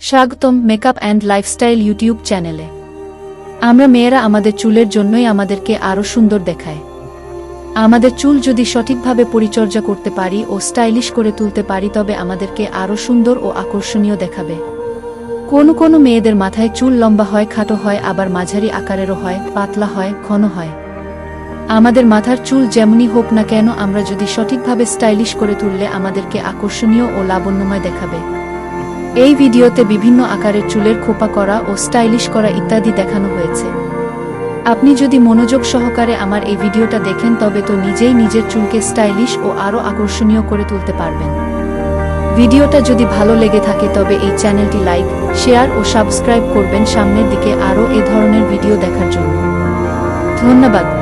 স্বাগতম makeup and lifestyle YouTube চ্যানেলে। আমরা মেয়েরা আমাদের চুলের জন্যই আমাদেরকে আরও সুন্দর দেখায়। আমাদের চুল যদি সঠিকভাবে পরিচর্যা করতে পারি ও স্টাইলিশ করে তুলতে পারি তবে আমাদেরকে আরও সুন্দর ও আকর্ষণীয় দেখাবে। কোনো কোনো মেয়েদের মাথায় চুল লম্বা হয়, খাটো হয়, আবার মাঝারি আকারেরও হয়, পাতলা হয়, ঘন হয়। আমাদের মাথার চুল যেমনই হোক না কেন আমরা যদি সঠিকভাবে স্টাইলিশ করে তুললে আমাদেরকে আকর্ষণীয় ও লাবণ্যময় দেখাবে। এই ভিডিওতে বিভিন্ন আকারের চুলের খোপা করা ও স্টাইলিশ করা ইত্যাদি দেখানো হয়েছে। আপনি যদি মনোযোগ সহকারে আমার এই ভিডিওটা দেখেন তবে তো নিজেই নিজের চুলকে স্টাইলিশ ও আরও আকর্ষণীয় করে তুলতে পারবেন। ভিডিওটা যদি ভালো লেগে থাকে তবে এই চ্যানেলটি লাইক, শেয়ার ও সাবস্ক্রাইব করবেন সামনের দিকে আরও এ ধরনের ভিডিও দেখার জন্য। ধন্যবাদ।